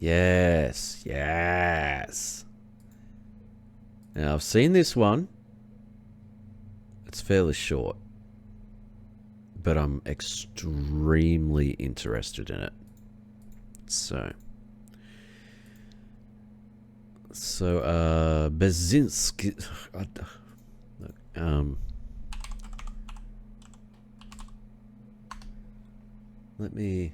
Yes, yes. Now, I've seen this one. It's fairly short. But I'm extremely interested in it. So, Beksinski. Let me.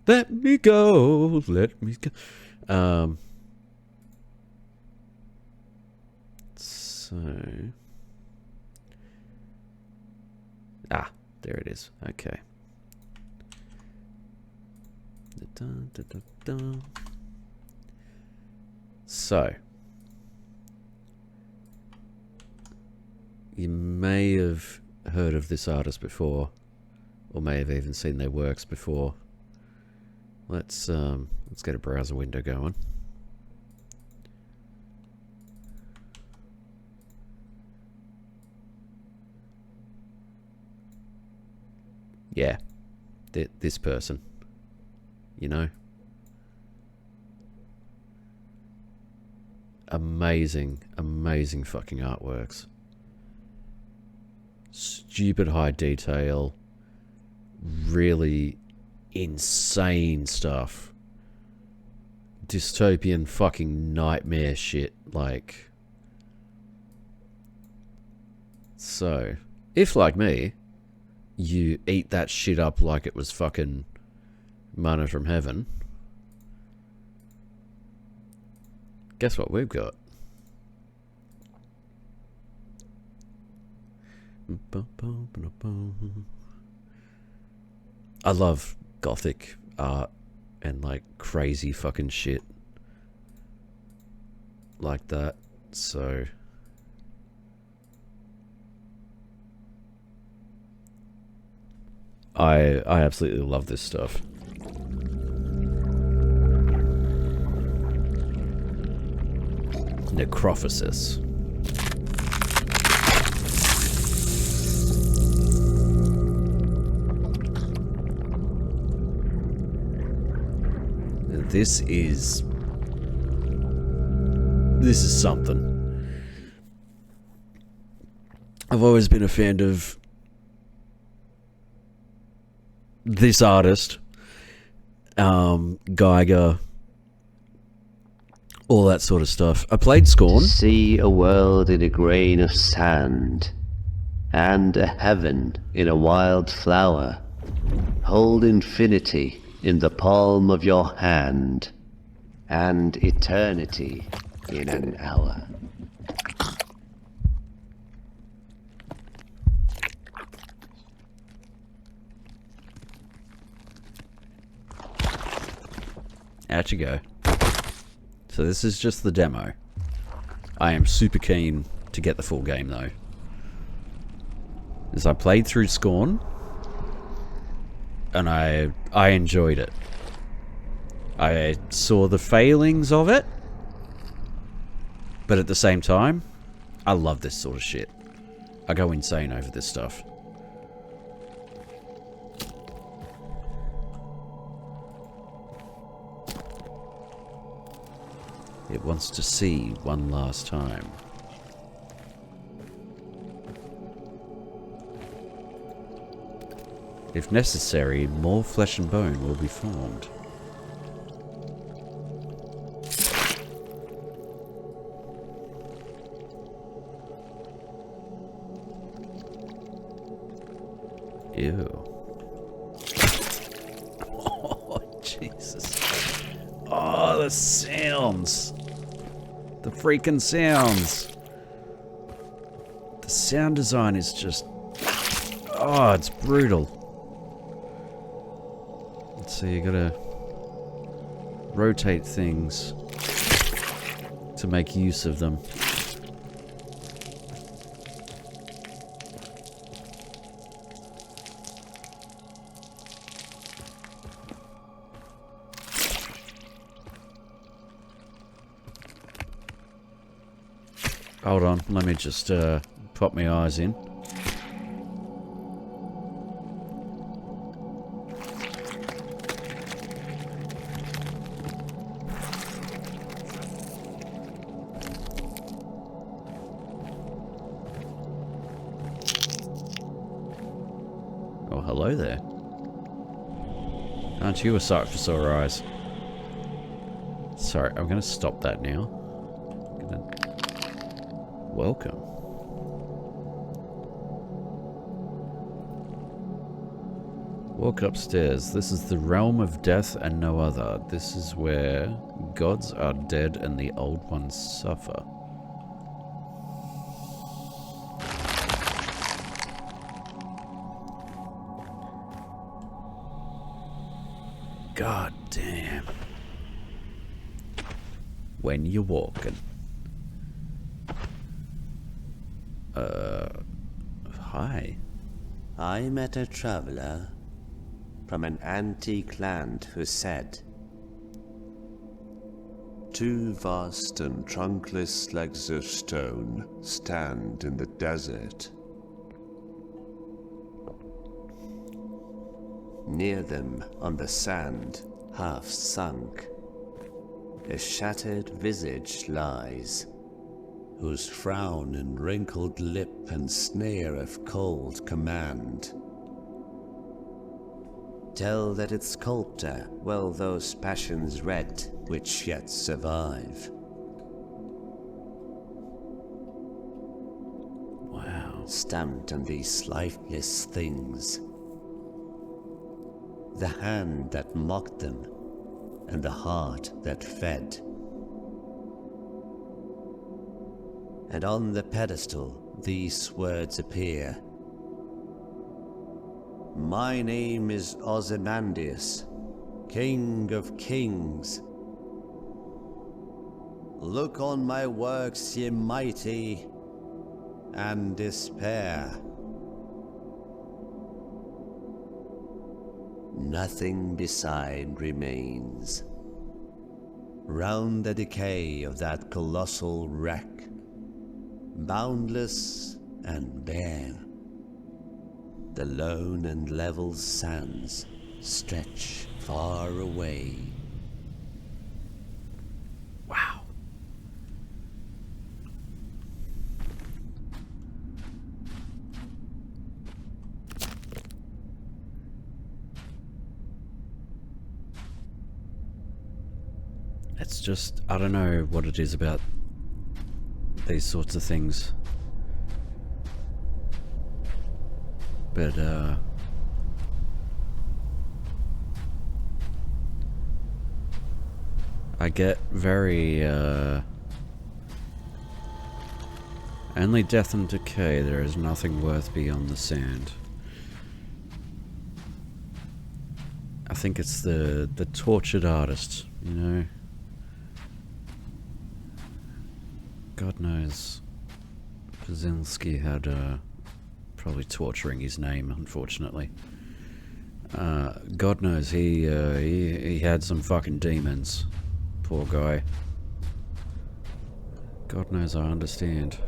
Let me go. There it is. Okay. So, you may have heard of this artist before, or may have even seen their works before. Let's get a browser window going. Yeah, this person, you know, amazing fucking artworks. Stupid high detail, really insane stuff. Dystopian fucking nightmare shit, like. So, if like me, you eat that shit up like it was fucking manna from heaven, guess what we've got? I love gothic art and like crazy fucking shit like that, so I absolutely love this stuff. Necrophosis. This is something. I've always been a fan of this artist, Geiger, all that sort of stuff. I played Scorn. To see a world in a grain of sand, and a heaven in a wild flower. Hold infinity in the palm of your hand, and eternity in an hour. Out you go. So this is just the demo. I am super keen to get the full game though. As I played through Scorn, and I enjoyed it. I saw the failings of it, but at the same time, I love this sort of shit. I go insane over this stuff. It wants to see one last time. If necessary, more flesh and bone will be formed. Ew. Oh, Jesus. Oh, the sounds. The freaking sounds. The sound design is just... Oh, it's brutal. Let's see, you gotta rotate things to make use of them. Hold on, let me just pop my eyes in. Oh, hello there. Aren't you a sight for sore eyes? Sorry, I'm going to stop that now. Welcome. Walk upstairs. This is the realm of death and no other. This is where gods are dead and the old ones suffer. God damn. When you're walking. Hi. I met a traveler from an antique land who said, "Two vast and trunkless legs of stone stand in the desert. Near them, on the sand, half sunk, a shattered visage lies, whose frown and wrinkled lip and snare of cold command tell that its sculptor well those passions read which yet survive." Wow. Stamped on these lifeless things, the hand that mocked them and the heart that fed. And on the pedestal these words appear: "My name is Ozymandias, King of Kings. Look on my works, ye mighty, and despair. Nothing beside remains. Round the decay of that colossal wreck, boundless and bare, the lone and level sands stretch far away." Wow. It's just, I don't know what it is about these sorts of things. But, I get very, only death and decay, there is nothing worth beyond the sand. I think it's the tortured artist, you know? God knows, Beksinski had, probably torturing his name, unfortunately. God knows he had some fucking demons. Poor guy. God knows I understand.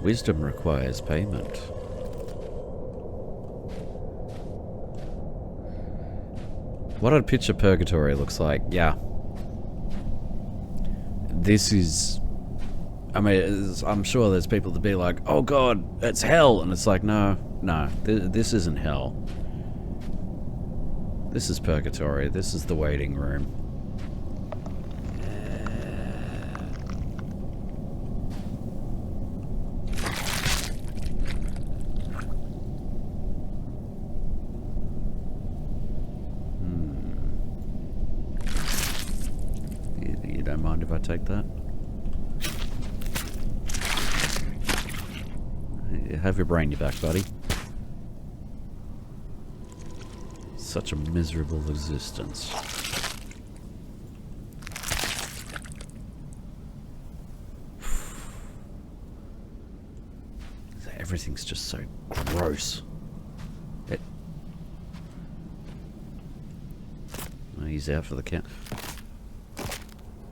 Wisdom requires payment. What a picture purgatory looks like, yeah. This is... I mean, I'm sure there's people that be like, "Oh God, it's hell," and it's like, no, this isn't hell. This is purgatory. This is the waiting room. You don't mind if I take that? Have your brain back, buddy. Such a miserable existence. Everything's just so gross. Oh, he's out for the count.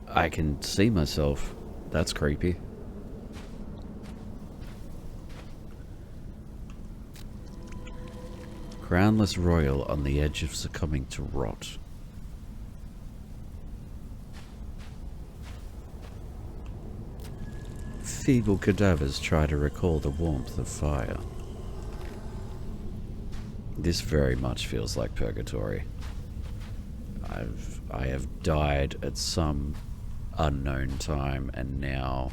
I can see myself. That's creepy. Crownless royal on the edge of succumbing to rot. Feeble cadavers try to recall the warmth of fire. This very much feels like purgatory. I have died at some unknown time, and now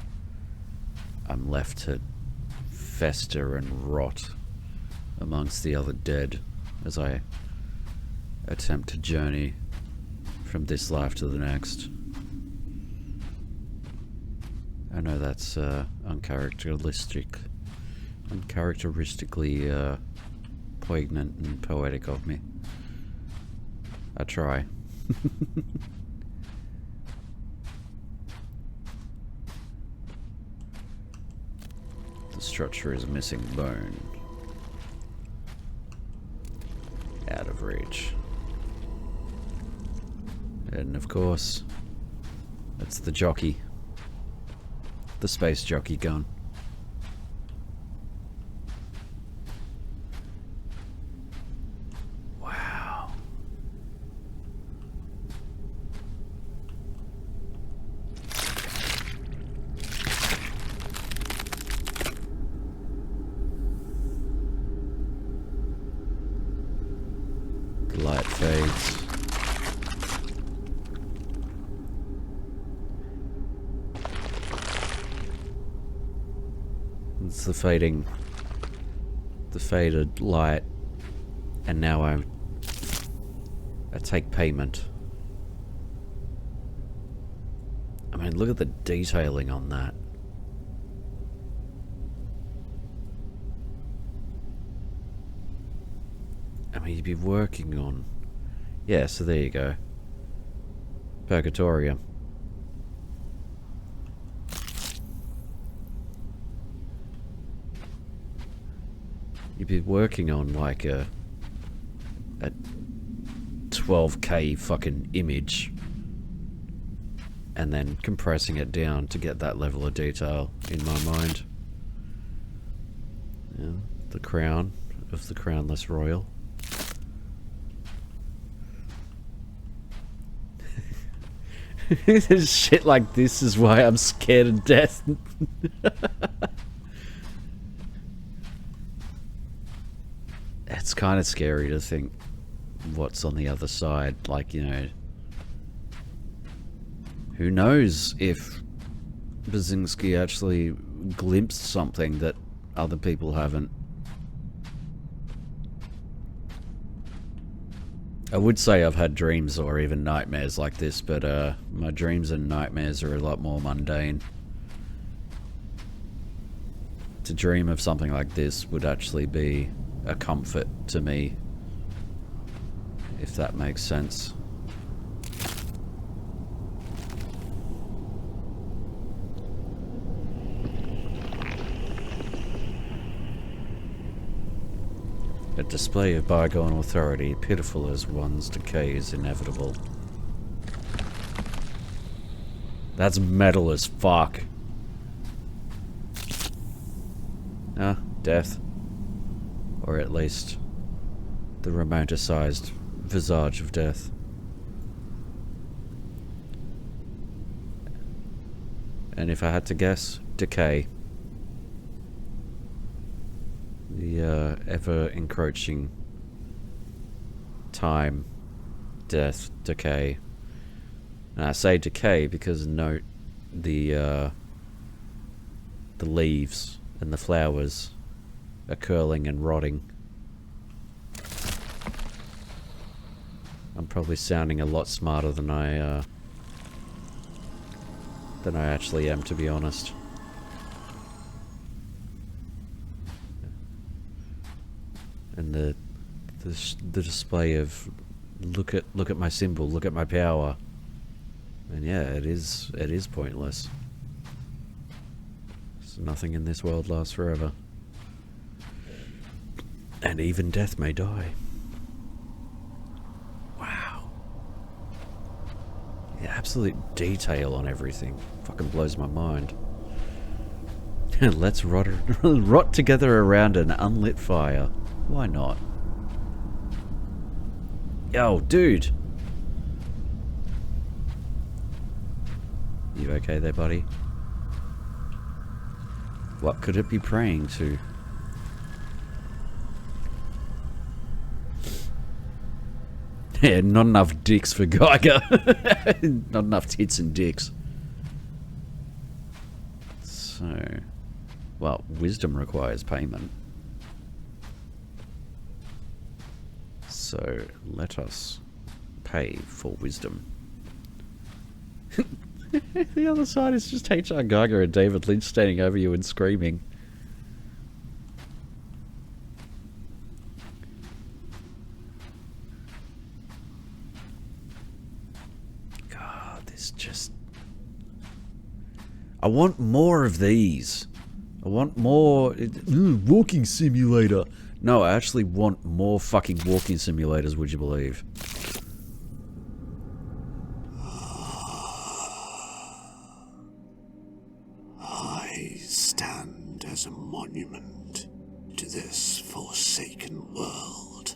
I'm left to fester and rot amongst the other dead as I attempt to journey from this life to the next. I know that's uncharacteristically poignant and poetic of me. I try. The structure is missing bone. Out of reach. And of course, it's the jockey. The space jockey gun. Wow. The light fades. It's the faded light, and now I take payment. I mean, look at the detailing on that. I mean, you'd be working on... Yeah, so there you go. Purgatorium. You'd be working on like a 12K fucking image and then compressing it down to get that level of detail in my mind. Yeah, the crown of the crownless royal. Shit like this is why I'm scared of death. It's kind of scary to think what's on the other side. Like, you know, who knows if Beksinski actually glimpsed something that other people haven't. I would say I've had dreams or even nightmares like this, but my dreams and nightmares are a lot more mundane. To dream of something like this would actually be a comfort to me, if that makes sense. A display of bygone authority, pitiful as one's decay is inevitable. That's metal as fuck. Ah, death. Or at least the romanticized visage of death. And if I had to guess, decay. The ever-encroaching time, death, decay. And I say decay because note the leaves and the flowers are curling and rotting. I'm probably sounding a lot smarter than I actually am, to be honest. And the display of look at my symbol, look at my power. And yeah, it is pointless. So nothing in this world lasts forever. And even death may die. Wow. The absolute detail on everything fucking blows my mind. Let's rot together around an unlit fire. Why not? Yo, dude. You okay there, buddy? What could it be praying to? Yeah, not enough dicks for Geiger. Not enough tits and dicks. So, well, wisdom requires payment. So, let us pay for wisdom. The other side is just H.R. Geiger and David Lynch standing over you and screaming. God, this just... I want more of these. I want more... walking simulator. No, I actually want more fucking walking simulators, would you believe? I stand as a monument to this forsaken world,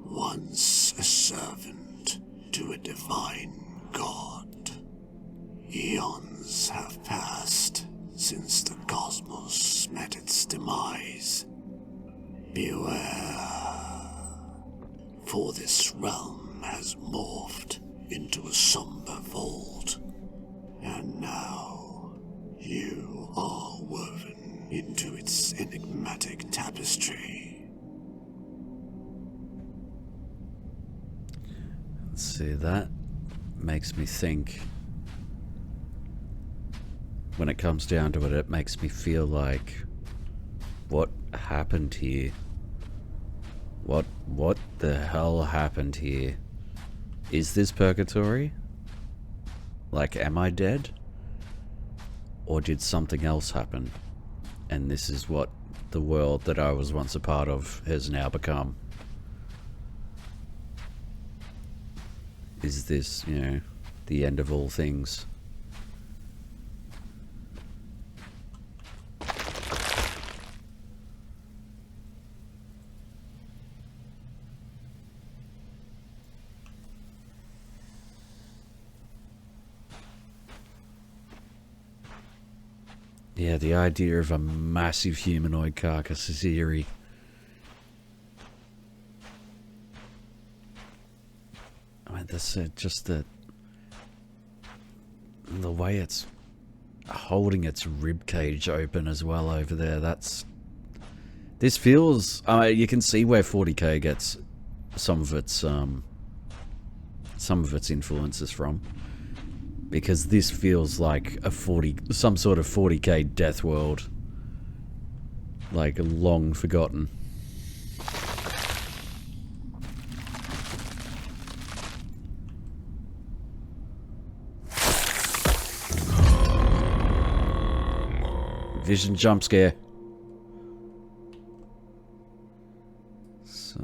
once a servant to a divine god. Eons have passed since the cosmos met its demise. Beware, for this realm has morphed into a somber vault, and now you are woven into its enigmatic tapestry. See, that makes me think. When it comes down to it, it makes me feel like, what happened here? What the hell happened here? Is this purgatory? Like, am I dead? Or did something else happen? And this is what the world that I was once a part of has now become. Is this, you know, the end of all things? Yeah, the idea of a massive humanoid carcass is eerie. I mean, that's just the way it's holding its rib cage open as well over there. This feels. You can see where 40k gets some of its influences from. Because this feels like some sort of 40k death world. Like, long forgotten. Vision jump scare. So...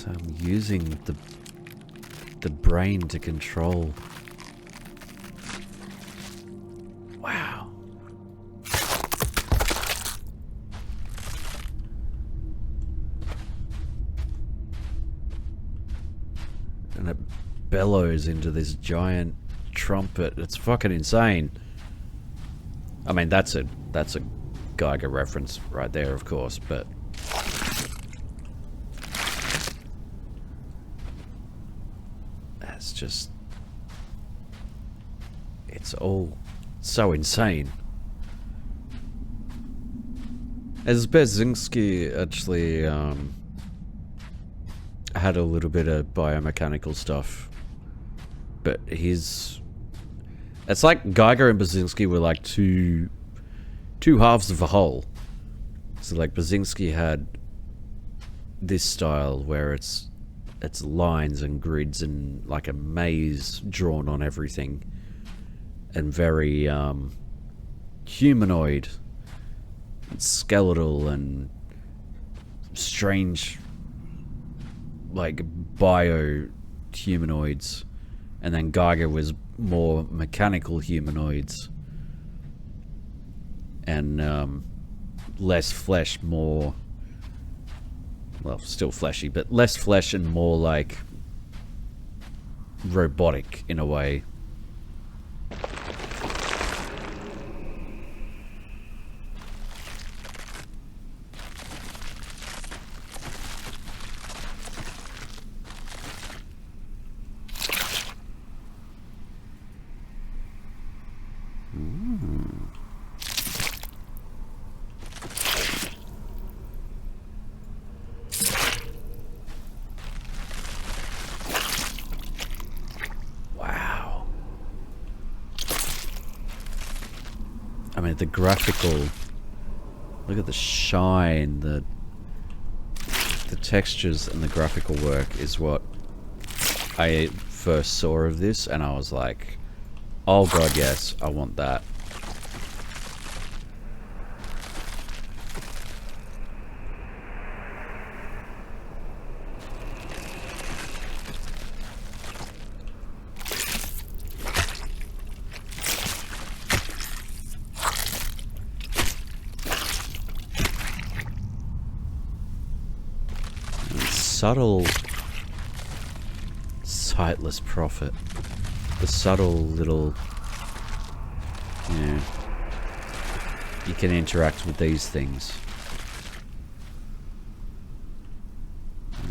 I'm using the brain to control. Wow. And it bellows into this giant trumpet. It's fucking insane. I mean, that's a Geiger reference right there, of course, but just, it's all so insane. As Beksinski actually had a little bit of biomechanical stuff, but it's like Geiger and Beksinski were like two two halves of a whole. So like Beksinski had this style where it's lines and grids and like a maze drawn on everything, and very humanoid, and skeletal, and strange, like bio humanoids. And then Geiger was more mechanical humanoids, and less flesh, more, well, still fleshy, but less flesh and more like robotic in a way. I mean, the graphical, look at the shine, the textures and the graphical work is what I first saw of this, and I was like, oh god, yes, I want that. Subtle, sightless prophet. The subtle little, you know, you can interact with these things.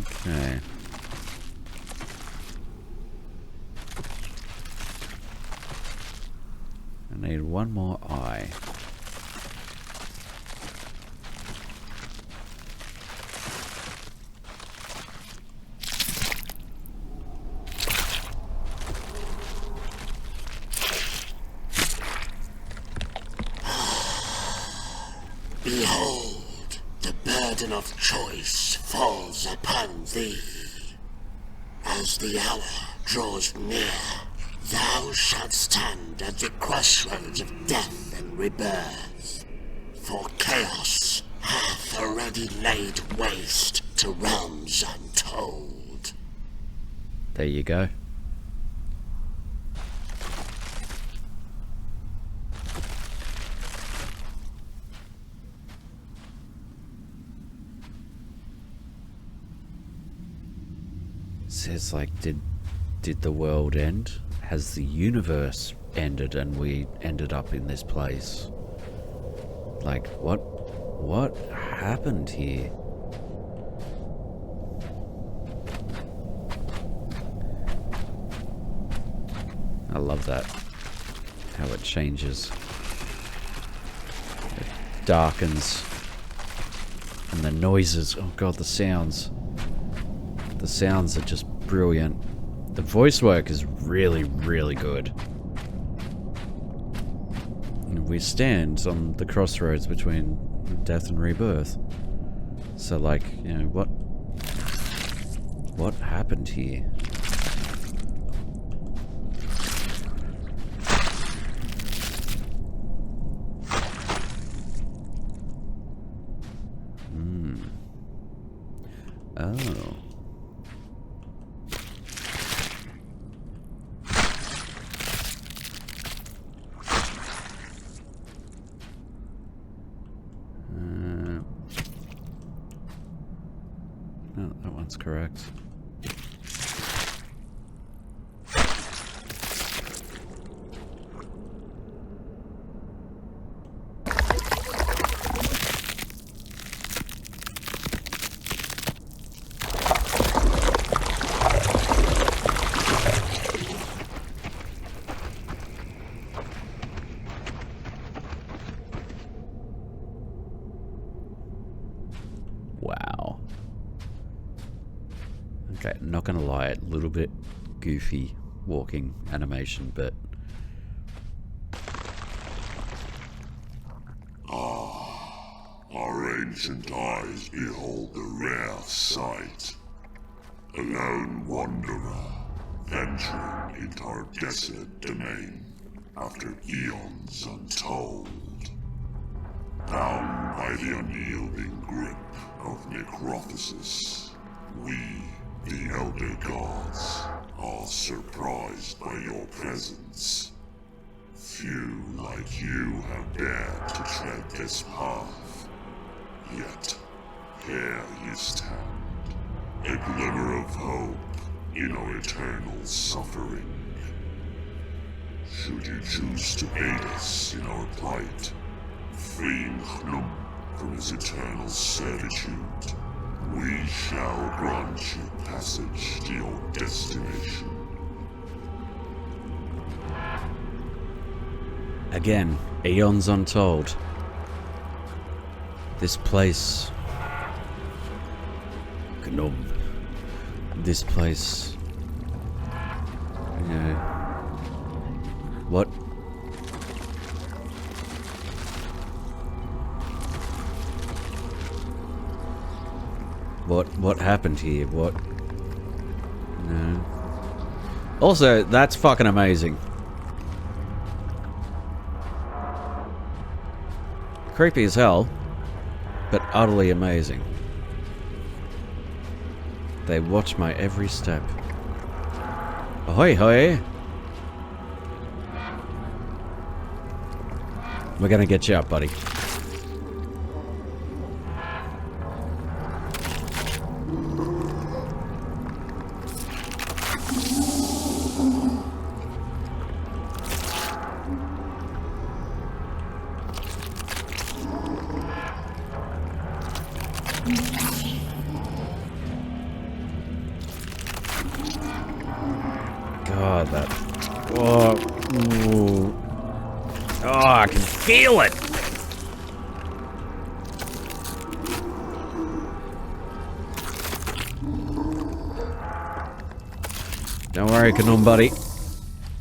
Okay. I need one more eye. Behold, the burden of choice falls upon thee. As the hour draws near, thou shalt stand at the crossroads of death and rebirth. For chaos hath already laid waste to realms untold. There you go. Says like, did the world end? Has the universe ended and we ended up in this place? Like, what happened here? I love that, how it changes. It darkens, and the noises, oh god, the sounds. The sounds are just brilliant. The voice work is really, really good. And we stand on the crossroads between death and rebirth. So, like, you know, what happened here? Oh. No, that one's correct. Wow. Okay, not gonna lie, a little bit goofy walking animation, but ancient eyes behold the rare sight. A lone wanderer, venturing into our desolate domain after eons untold. Bound by the unyielding grip of Necrophosis, we, the Elder Gods, are surprised by your presence. Few like you have dared to tread this path. Yet, here you stand, a glimmer of hope in our eternal suffering. Should you choose to aid us in our plight, freeing Hnum from his eternal servitude, we shall grant you passage to your destination. Again, eons untold. This place... Gnome. This place... What? What happened here? What? No. Also, that's fucking amazing. Creepy as hell, but utterly amazing. They watch my every step. Ahoy, hoy! We're gonna get you up, buddy. God, that... Oh, ooh. Oh, I can feel it! Don't worry, Gnome buddy.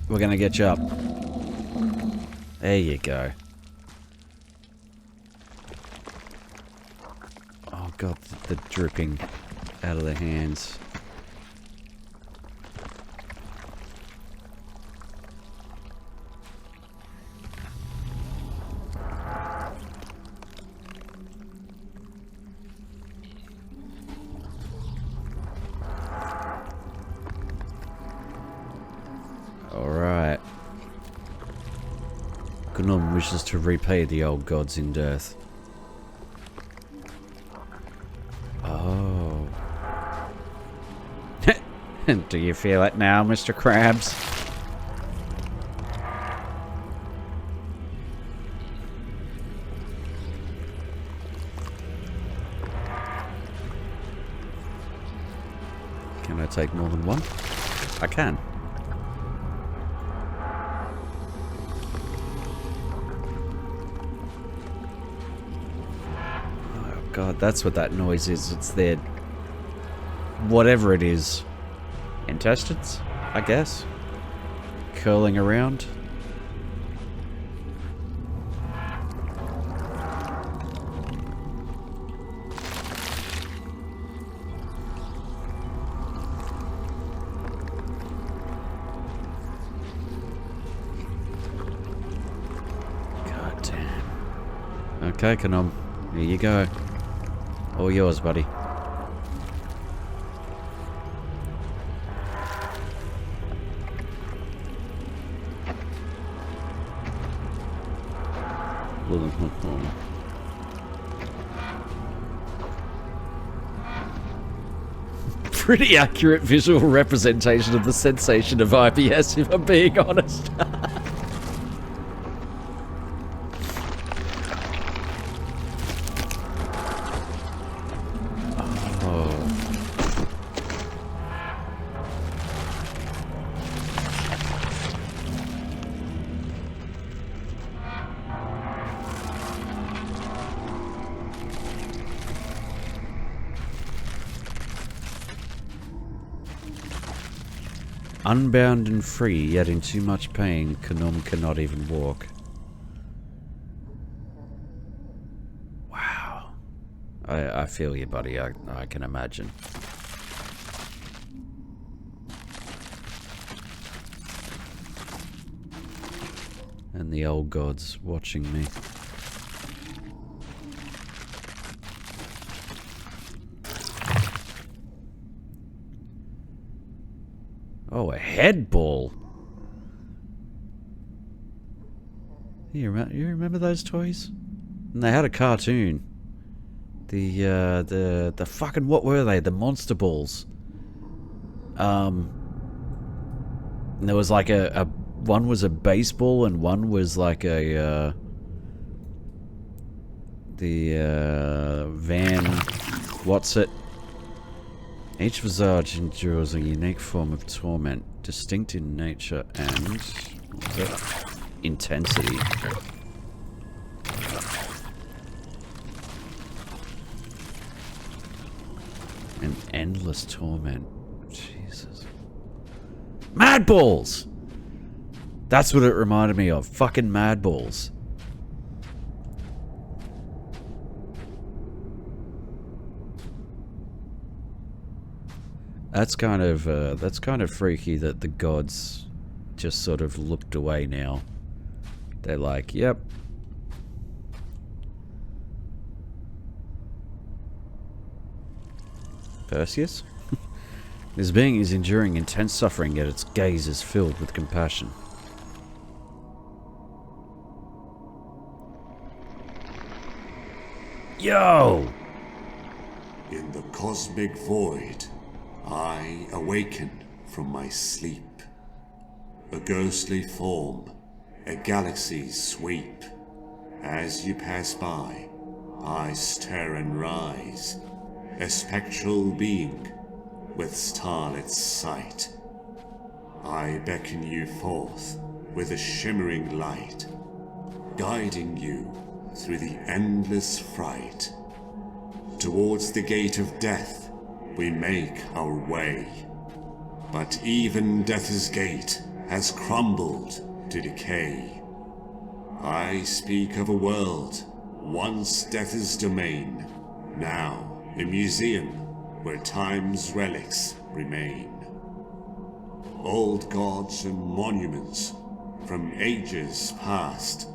We're gonna get you up. There you go. Oh god, the dripping out of their hands. Alright. Gnome wishes to repay the old gods in death. Oh. Do you feel it now, Mr. Krabs? Can I take more than one? I can. God, that's what that noise is. It's their... whatever it is. Intestines, I guess? Curling around. God damn. Okay, Gnome. Here you go. All yours, buddy. Pretty accurate visual representation of the sensation of IBS, if I'm being honest. Unbound and free, yet in too much pain, Gnome cannot even walk. Wow. I feel you, buddy. I can imagine. And the old gods watching me. Oh, a head ball. You remember those toys? And they had a cartoon. The fucking, what were they? The monster balls. And there was like a one was a baseball and one was like a what's it? Each visage endures a unique form of torment, distinct in nature and intensity. An endless torment. Jesus. Mad Balls! That's what it reminded me of. Fucking Mad Balls. That's kind of freaky that the gods just sort of looked away now. They're like, yep. Perseus? This being is enduring intense suffering, yet its gaze is filled with compassion. Yo! In the cosmic void, I awaken from my sleep. A ghostly form, a galaxy's sweep. As you pass by, I stir and rise, a spectral being with starlit sight. I beckon you forth with a shimmering light, guiding you through the endless fright. Towards the gate of death we make our way, but even death's gate has crumbled to decay. I speak of a world once death's domain, now a museum where time's relics remain. Old gods and monuments from ages past,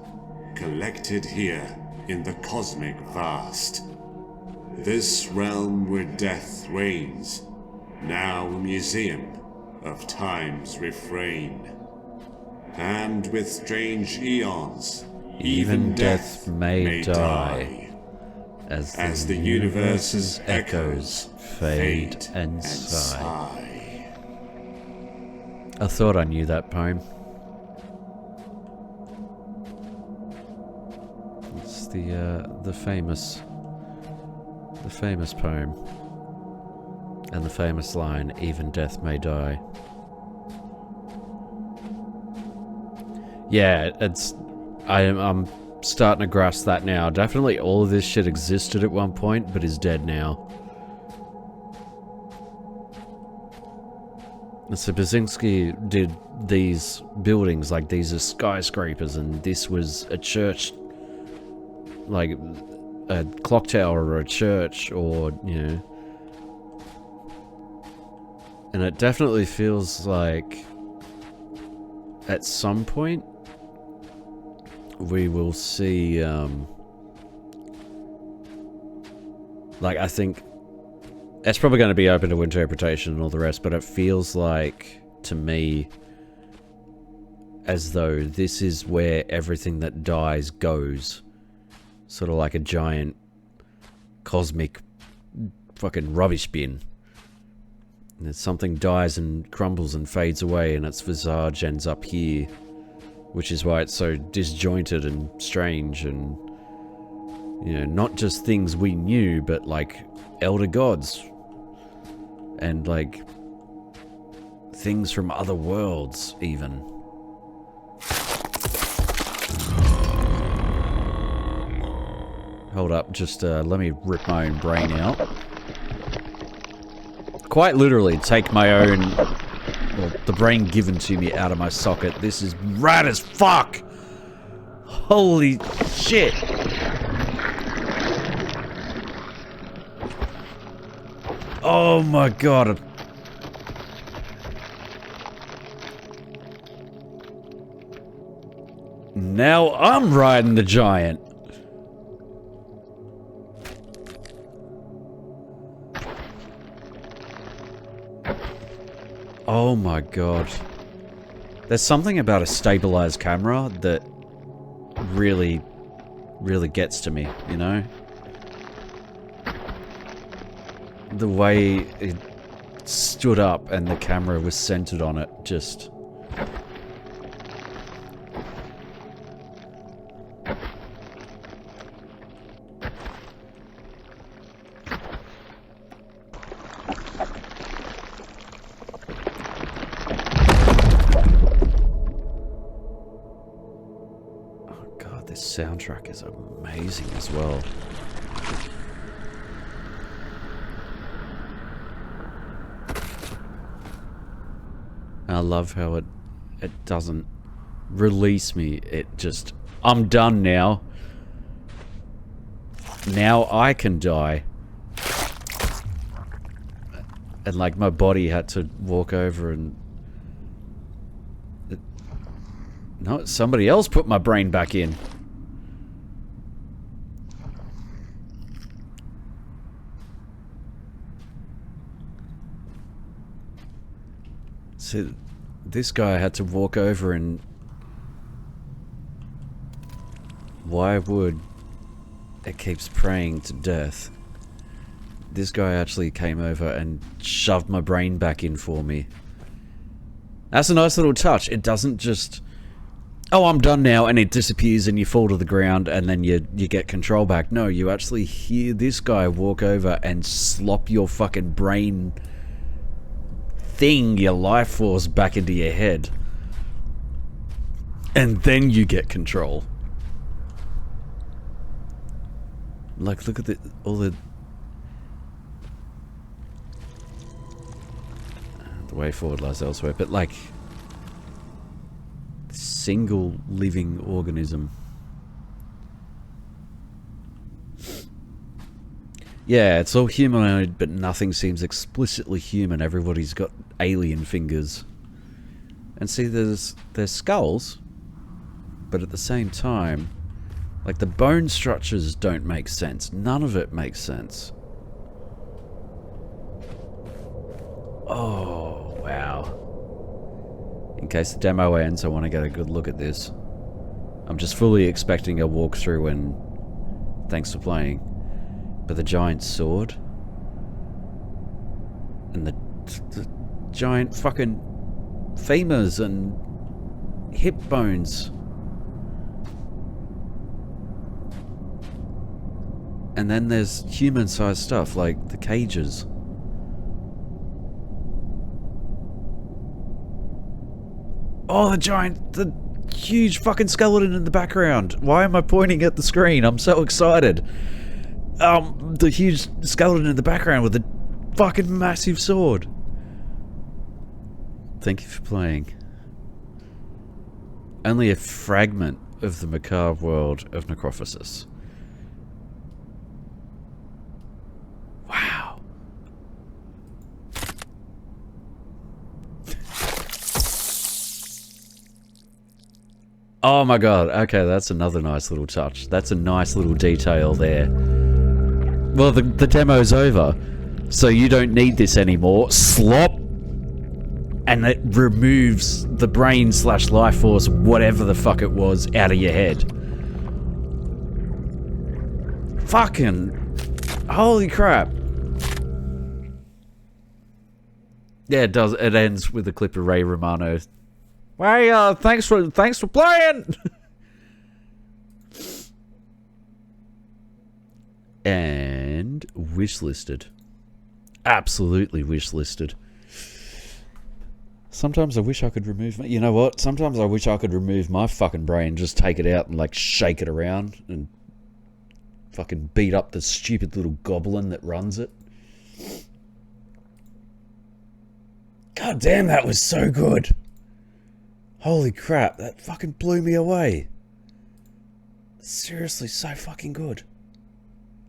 collected here in the cosmic vast. This realm where death reigns, now a museum of time's refrain. And with strange eons, even death may die, as the universe's echoes fade and sigh. I thought I knew that poem. It's the famous poem, and the famous line, "Even death may die." Yeah, I'm starting to grasp that now. Definitely all of this shit existed at one point, but is dead now. And so Beksinski did these buildings, like these are skyscrapers, and this was a church, like a clock tower or a church, or, you know. And it definitely feels like at some point we will see, like, I think it's probably going to be open to interpretation and all the rest, but it feels like, to me, as though this is where everything that dies goes. Sort of like a giant cosmic fucking rubbish bin. And something dies and crumbles and fades away, and its visage ends up here. Which is why it's so disjointed and strange, and, you know, not just things we knew, but like elder gods. And like things from other worlds, even. Hold up, just let me rip my own brain out. Quite literally, take my own, well, the brain given to me out of my socket. This is rad as fuck! Holy shit! Oh my god. Now I'm riding the giant. Oh my god. There's something about a stabilized camera that really gets to me, you know? The way it stood up and the camera was centered on it, just... Oh god, this soundtrack is amazing as well. I love how it doesn't release me. It just, I'm done now. Now I can die. And like my body had to walk over and... No, somebody else put my brain back in. So, this guy had to walk over and... Why would it keeps praying to death? This guy actually came over and shoved my brain back in for me. That's a nice little touch. It doesn't just... Oh, I'm done now, and it disappears and you fall to the ground and then you get control back. No, you actually hear this guy walk over and slop your fucking brain... thing, your life force, back into your head. And then you get control. Like, look at all the way forward lies elsewhere, but like, single living organism. Yeah, it's all humanoid, but nothing seems explicitly human. Everybody's got alien fingers. And see, there's skulls, but at the same time, like, the bone structures don't make sense. None of it makes sense. Oh, wow. In case the demo ends, I want to get a good look at this. I'm just fully expecting a walkthrough and thanks for playing. But the giant sword and the giant fucking femurs and hip bones, and then there's human-sized stuff like the cages. Oh, the huge fucking skeleton in the background. Why am I pointing at the screen? I'm so excited. The huge skeleton in the background with the fucking massive sword. Thank you for playing. Only a fragment of the macabre world of Necrophosis. Wow. Oh my god, okay, that's another nice little touch. That's a nice little detail there. Well, the demo's over, so you don't need this anymore. Slop! And it removes the brain / life force, whatever the fuck it was, out of your head. Fucking... Holy crap. Yeah, it does. It ends with a clip of Ray Romano. Hey, thanks for playing! And wishlisted. Absolutely wishlisted. Sometimes I wish I could remove my... You know what? Sometimes I wish I could remove my fucking brain, just take it out and like shake it around and fucking beat up the stupid little goblin that runs it. God damn, that was so good. Holy crap, that fucking blew me away. Seriously, so fucking good.